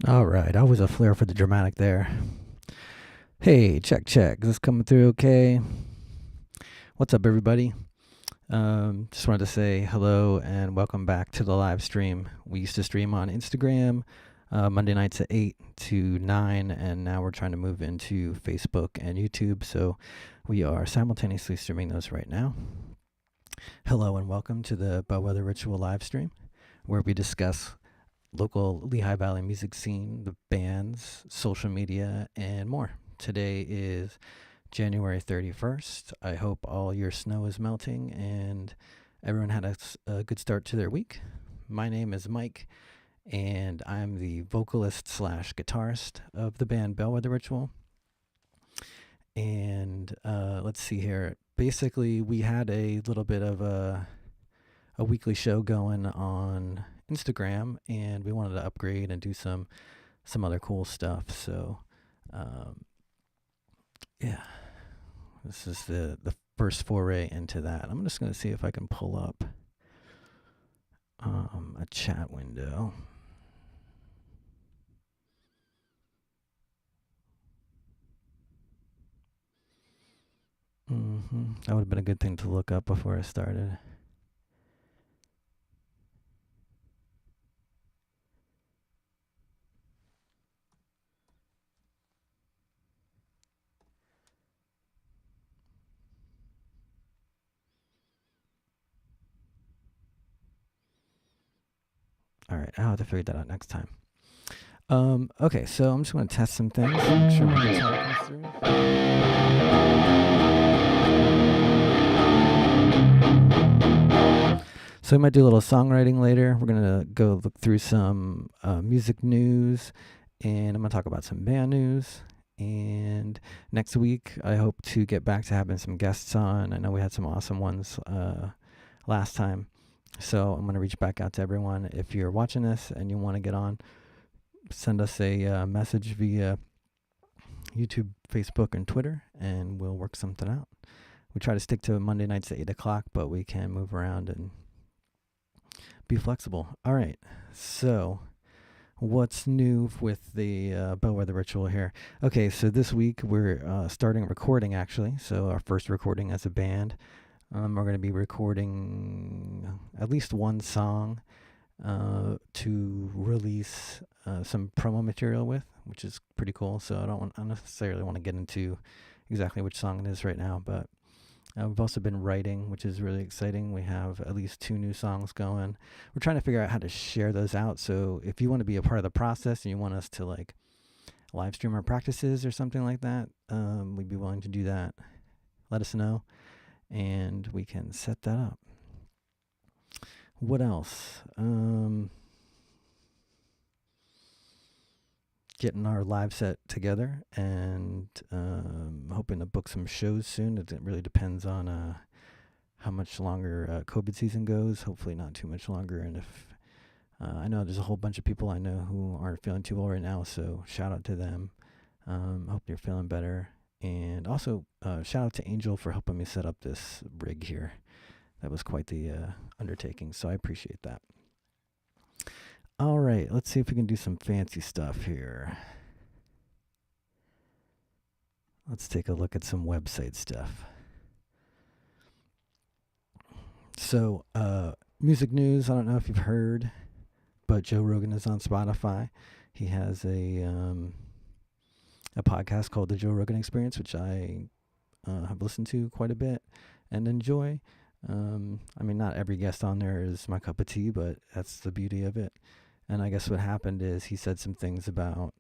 All right, always a flair for the dramatic there. Hey, check, check. Is this coming through okay? What's up, everybody? Just wanted to say hello and welcome back to the live stream. We used to stream on Instagram Monday nights at 8 to 9, and now we're trying to move into Facebook and YouTube. So we are simultaneously streaming those right now. Hello and welcome to the Bellwether Ritual live stream, where we discuss local Lehigh Valley music scene, the bands, social media, and more. Today is January 31st. I hope all your snow is melting and everyone had a good start to their week. My name is Mike, and I'm the vocalist slash guitarist of the band Bellwether Ritual. And let's see here. Basically, we had a little bit of a weekly show going on Instagram, and we wanted to upgrade and do some other cool stuff. So, yeah, this is the first foray into that. I'm just going to see if I can pull up a chat window. That would have been a good thing to look up before I started. All right, I'll have to figure that out next time. Okay, so I'm just going to test some things. Make sure my guitar comes through. So we might do a little songwriting later. We're going to go look through some music news, and I'm going to talk about some band news. And next week, I hope to get back to having some guests on. I know we had some awesome ones last time. So I'm going to reach back out to everyone. If you're watching this and you want to get on, send us a message via YouTube, Facebook, and Twitter, and we'll work something out. We try to stick to Monday nights at 8 o'clock, but we can move around and be flexible. All right, so what's new with the Bellwether Ritual here? Okay, so this week we're starting recording, actually. So our first recording as a band. We're going to be recording at least one song to release some promo material with, which is pretty cool. So I don't necessarily want to get into exactly which song it is right now, but we've also been writing, which is really exciting. We have at least 2 new songs going. We're trying to figure out how to share those out. So if you want to be a part of the process and you want us to like live stream our practices or something like that, we'd be willing to do that. Let us know, and we can set that up. What else? Getting our live set together, and hoping to book some shows soon. It really depends on how much longer COVID season goes. Hopefully not too much longer. And if I know there's a whole bunch of people I know who aren't feeling too well right now, so shout out to them. Hope you're feeling better. And also shout out to Angel for helping me set up this rig here. That was quite the undertaking, so I appreciate that. All right, let's see if we can do some fancy stuff here. Let's take a look at some website stuff. So, music news, I don't know if you've heard, but Joe Rogan is on Spotify. He has a podcast called The Joe Rogan Experience, which I have listened to quite a bit and enjoy. I mean, not every guest on there is my cup of tea, but that's the beauty of it. And I guess what happened is he said some things about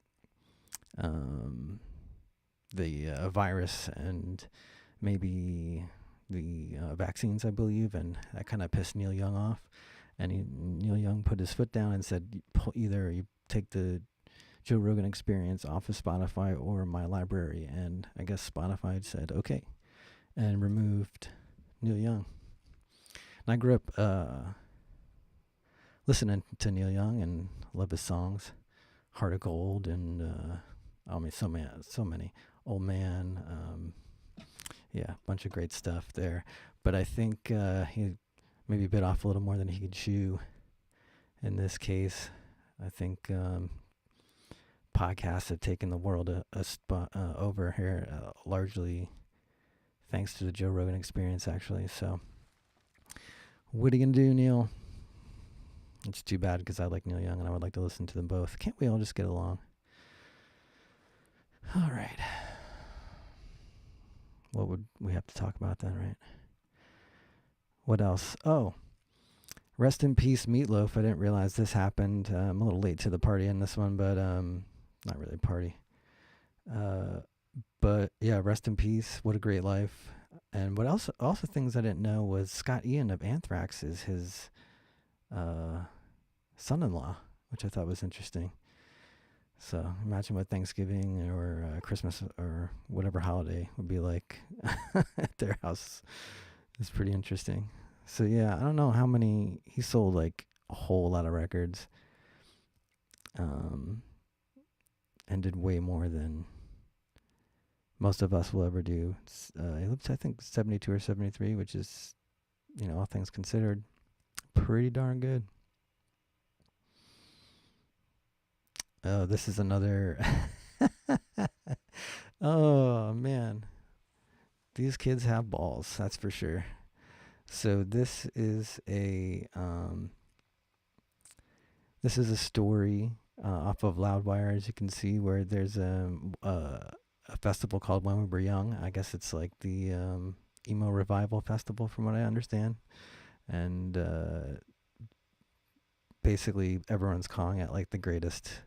the virus and maybe the vaccines, I believe, and that kind of pissed Neil Young off. And Neil Young put his foot down and said, either you take the Joe Rogan Experience off of Spotify or my library. And I guess Spotify said, okay, and removed Neil Young. And I grew up listening to Neil Young and love his songs, Heart of Gold, and so many. Old Man, yeah, a bunch of great stuff there. But I think he maybe bit off a little more than he could chew in this case. I think podcasts have taken the world over here, largely thanks to the Joe Rogan Experience, actually. So, what are you gonna do, Neil? It's too bad because I like Neil Young and I would like to listen to them both. Can't we all just get along? All right. What would we have to talk about then, right? What else? Oh, rest in peace, Meatloaf. I didn't realize this happened. I'm a little late to the party in this one, but not really a party. But yeah, rest in peace. What a great life. And what else? Also, things I didn't know was Scott Ian of Anthrax is his son-in-law, which I thought was interesting. So imagine what Thanksgiving or Christmas or whatever holiday would be like at their house. It's pretty interesting. So yeah, I don't know how many he sold, like a whole lot of records, and did way more than most of us will ever do. He lived, I think, 72 or 73, which is, all things considered, pretty darn good. Oh, this is another. Oh man, these kids have balls. That's for sure. So this is a story off of Loudwire, as you can see, where there's a festival called When We Were Young. I guess it's like the emo revival festival, from what I understand, and basically everyone's calling it like the greatest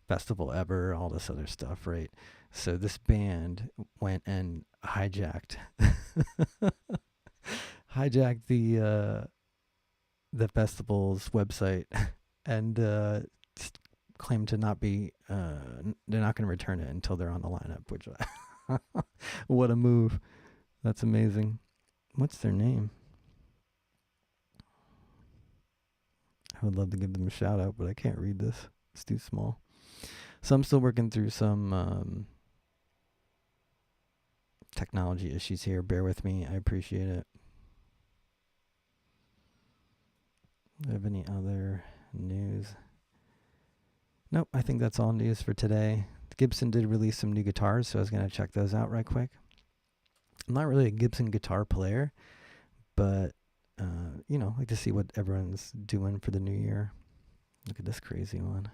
festival ever, all this other stuff, right? So this band went and hijacked the festival's website and claimed to not be they're not going to return it until they're on the lineup, which what a move. That's amazing. What's their name? I would love to give them a shout out, but I can't read this. It's too small. So I'm still working through some technology issues here. Bear with me. I appreciate it. Do I have any other news? Nope, I think that's all news for today. Gibson did release some new guitars, so I was going to check those out right quick. I'm not really a Gibson guitar player, but, I like to see what everyone's doing for the new year. Look at this crazy one.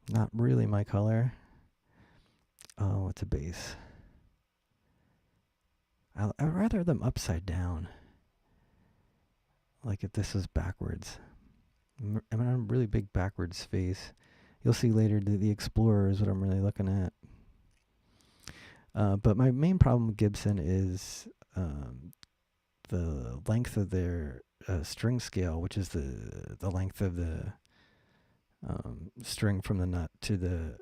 Not really my color. Oh, it's a bass. I'd rather them upside down. Like if this was backwards. I'm a really big backwards face. You'll see later the Explorer is what I'm really looking at. But my main problem with Gibson is the length of their string scale, which is the length of the string from the nut to the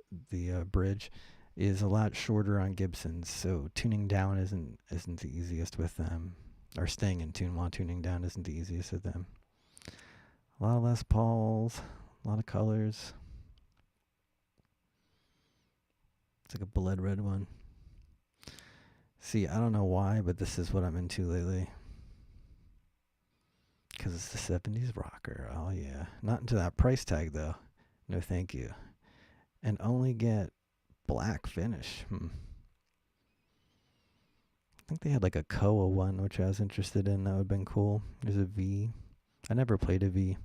bridge, is a lot shorter on Gibsons. So tuning down isn't the easiest with them, or staying in tune while tuning down isn't the easiest with them. A lot of Les Pauls, a lot of colors. It's like a blood red one. See, I don't know why, but this is what I'm into lately. Because it's the 70s rocker. Oh, yeah. Not into that price tag, though. No, thank you. And only get black finish. I think they had like a Koa one, which I was interested in. That would have been cool. There's a V. I never played a V.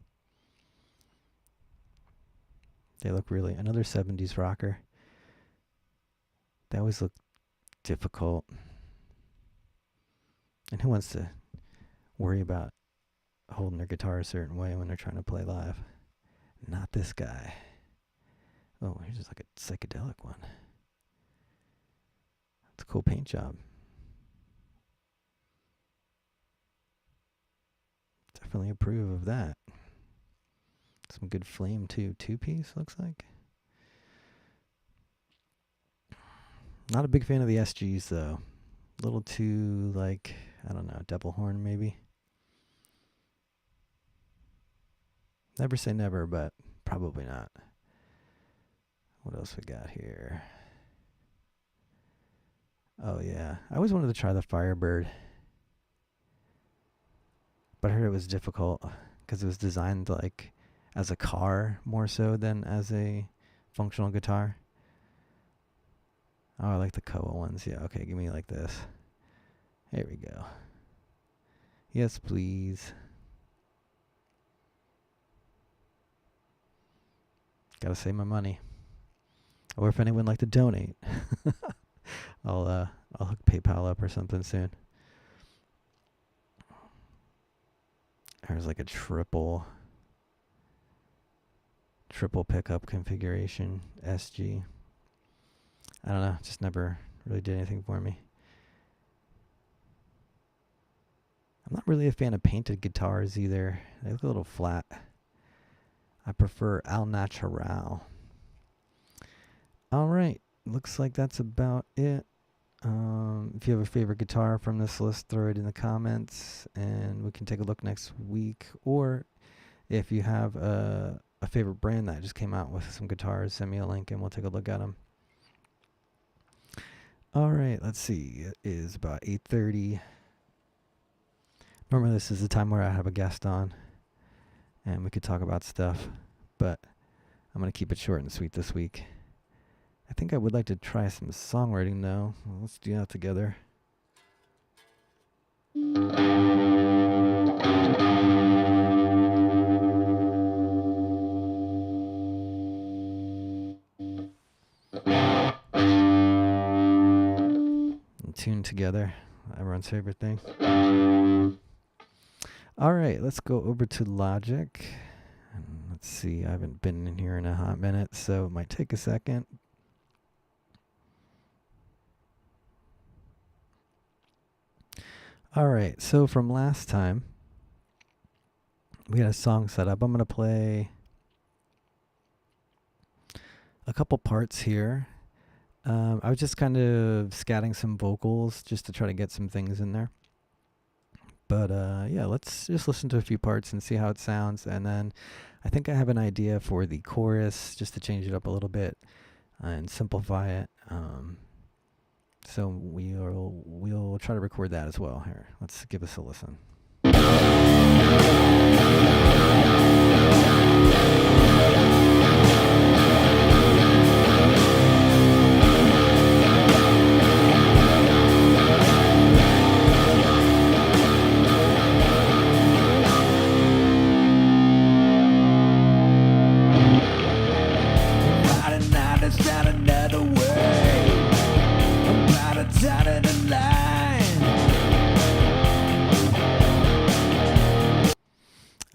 They look really... Another 70s rocker. They always look difficult. And who wants to worry about holding their guitar a certain way when they're trying to play live? Not this guy. Oh, here's just like a psychedelic one. It's a cool paint job. Definitely approve of that. Some good flame too. 2-piece looks like. Not a big fan of the SGs though. A little too like, I don't know, devil horn maybe. Never say never, but probably not. What else we got here? Oh yeah, I always wanted to try the Firebird. but I heard it was difficult because it was designed like as a car more so than as a functional guitar. Oh, I like the Koa ones. Yeah, okay, give me like this. There we go. Yes, please. Gotta save my money. Or if anyone would like to donate, I'll hook PayPal up or something soon. There's like a triple pickup configuration SG. I don't know, just never really did anything for me. I'm not really a fan of painted guitars either. They look a little flat. I prefer al natural. All right, looks like that's about it. If you have a favorite guitar from this list, throw it in the comments and we can take a look next week. Or if you have a favorite brand that just came out with some guitars, send me a link and we'll take a look at them. All right, let's see. It is about 8:30. Normally this is the time where I have a guest on and we could talk about stuff, but I'm going to keep it short and sweet this week. I think I would like to try some songwriting though. Let's do that together. And tune together. Everyone's favorite thing. All right, let's go over to Logic. And let's see, I haven't been in here in a hot minute, so it might take a second. All right, so from last time, we had a song set up. I'm going to play a couple parts here. I was just kind of scatting some vocals just to try to get some things in there. But yeah, let's just listen to a few parts and see how it sounds. And then I think I have an idea for the chorus just to change it up a little bit and simplify it. So we'll try to record that as well. Here, let's give us a listen.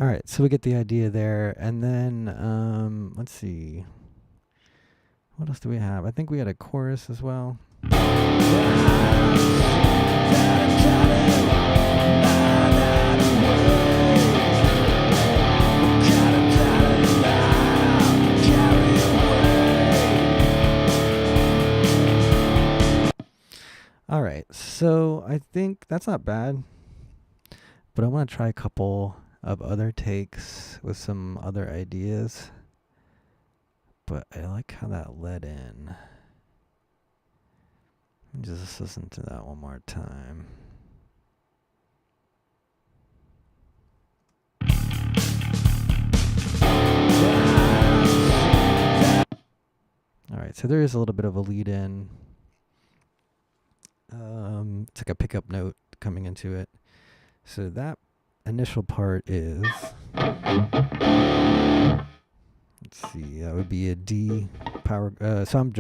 All right, so we get the idea there, and then let's see, what else do we have? I think we had a chorus as well. All right, so I think that's not bad, but I want to try a couple of other takes with some other ideas, but I like how that led in. Just listen to that one more time. All right, so there is a little bit of a lead in. It's like a pickup note coming into it. So that initial part is, let's see, that would be a D power. So I'm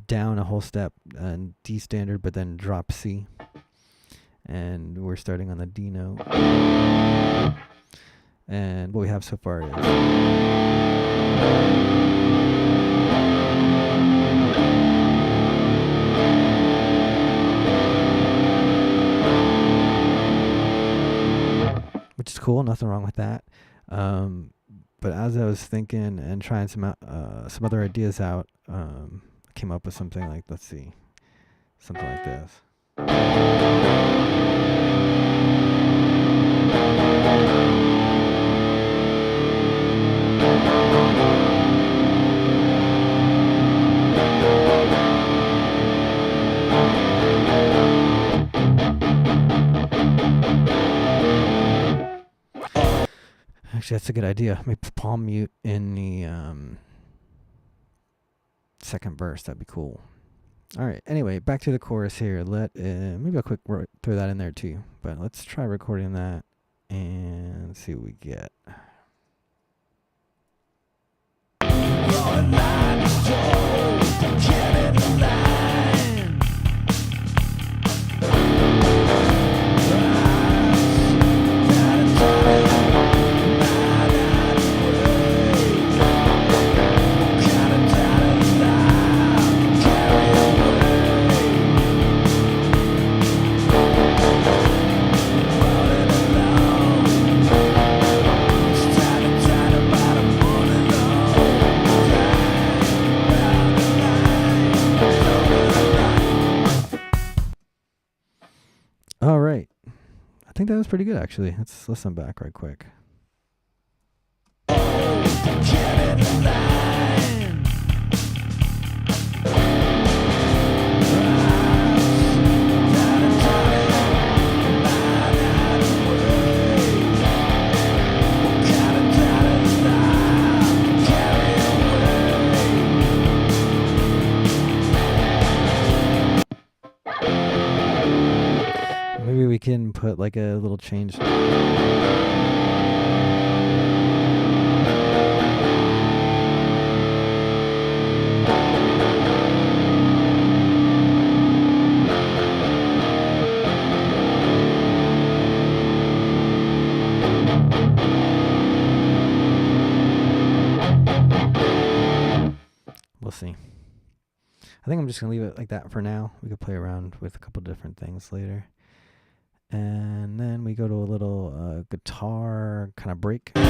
down a whole step and D standard, but then drop C, and we're starting on the D note. And what we have so far is, which is cool, nothing wrong with that. But as I was thinking and trying some other ideas out, I came up with something like, let's see, something like this. Actually, that's a good idea. Maybe palm mute in the second verse. That'd be cool. All right. Anyway, back to the chorus here. Maybe I'll throw that in there too. But let's try recording that and see what we get. All right. I think that was pretty good, actually. Let's listen back right quick. Maybe we can put like a little change. We'll see. I think I'm just going to leave it like that for now. We could play around with a couple different things later. And then we go to a little guitar kind of break. All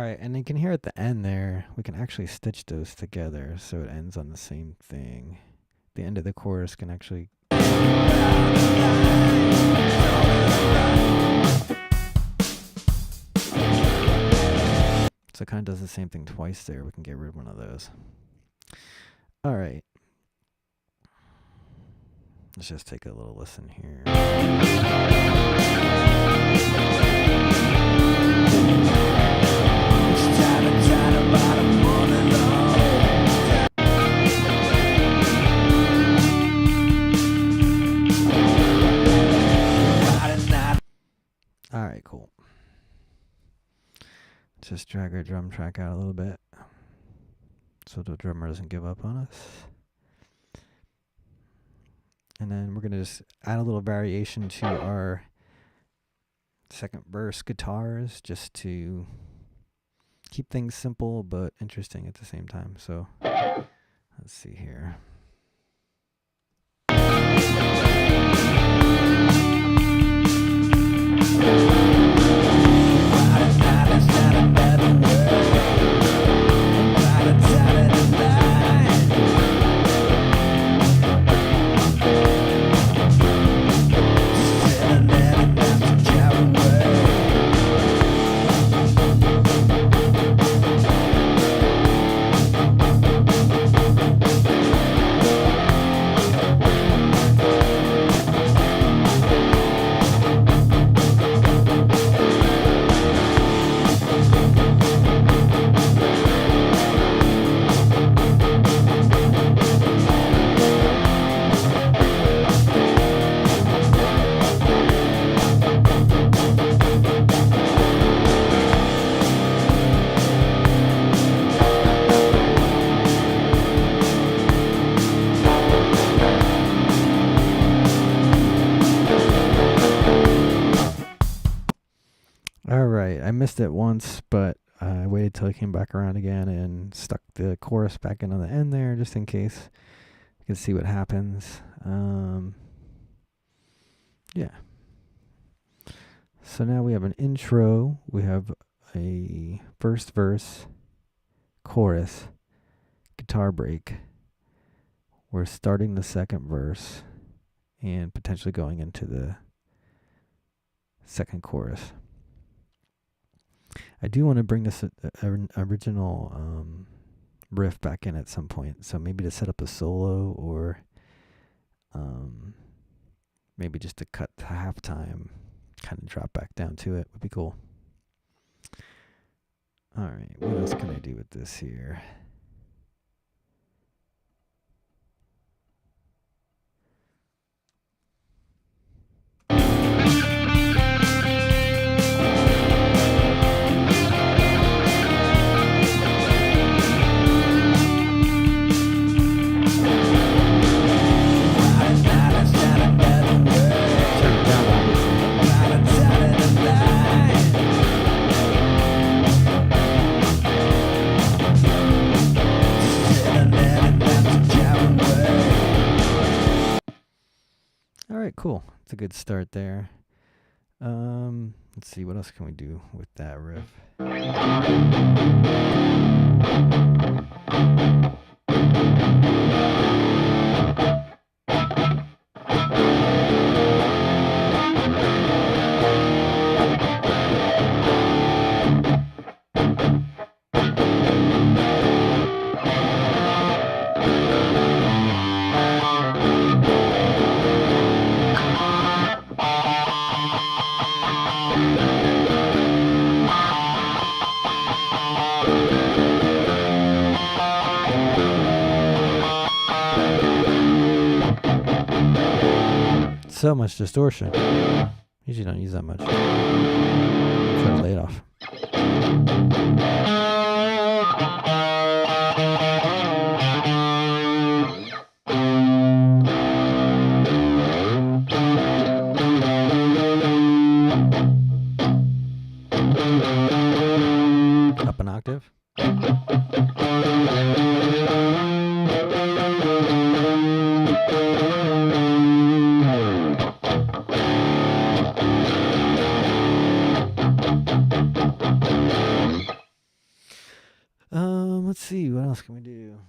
right, and you can hear at the end there, we can actually stitch those together so it ends on the same thing. The end of the chorus can actually... So it kind of does the same thing twice there. We can get rid of one of those. All right. Let's just take a little listen here. All right, cool. Just drag our drum track out a little bit so the drummer doesn't give up on us. And then we're going to just add a little variation to our second verse guitars just to keep things simple but interesting at the same time. So let's see here. I missed it once, but I waited till it came back around again and stuck the chorus back in on the end there just in case you can see what happens. Yeah. So now we have an intro, we have a first verse, chorus, guitar break. We're starting the second verse and potentially going into the second chorus. I do want to bring this original riff back in at some point. So maybe to set up a solo, or maybe just to cut to halftime, kind of drop back down to it would be cool. All right, what else can I do with this here? All right, cool. It's a good start there. Let's see, what else can we do with that riff? So much distortion. Usually don't use that much. Try to lay it off. Up an octave. Let's see, what else can we do?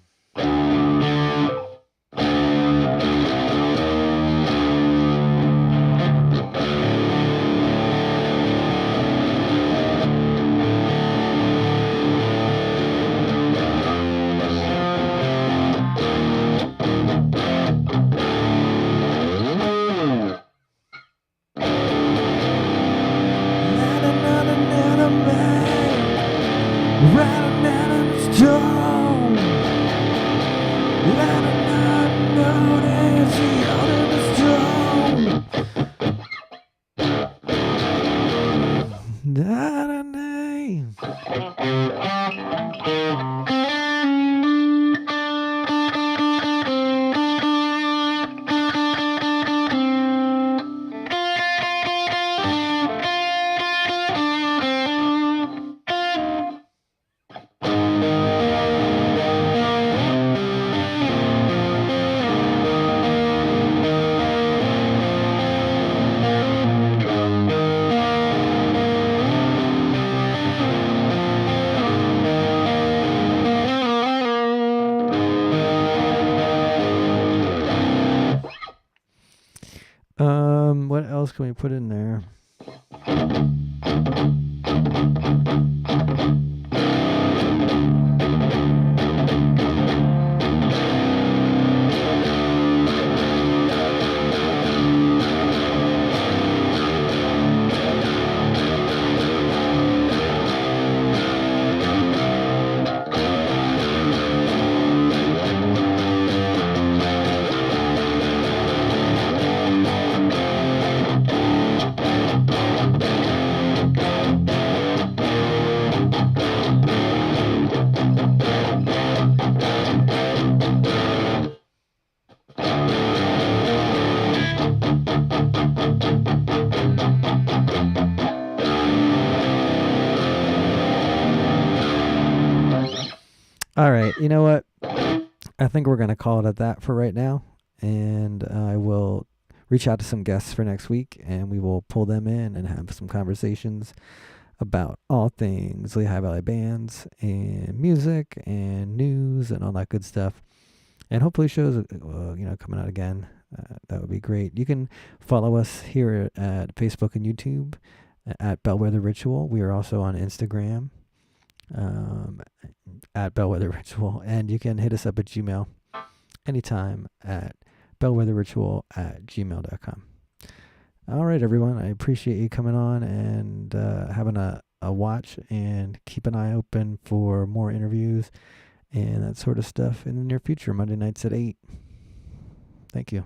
What else can we put in there? All right, you know what? I think we're going to call it at that for right now. And I will reach out to some guests for next week, and we will pull them in and have some conversations about all things Lehigh Valley bands and music and news and all that good stuff. And hopefully shows, coming out again. That would be great. You can follow us here at Facebook and YouTube at Bellwether Ritual. We are also on Instagram at Bellwether Ritual, and you can hit us up at Gmail anytime at bellwetherritual@gmail.com. All right, everyone. I appreciate you coming on and having a watch, and keep an eye open for more interviews and that sort of stuff in the near future, Monday nights at 8. Thank you.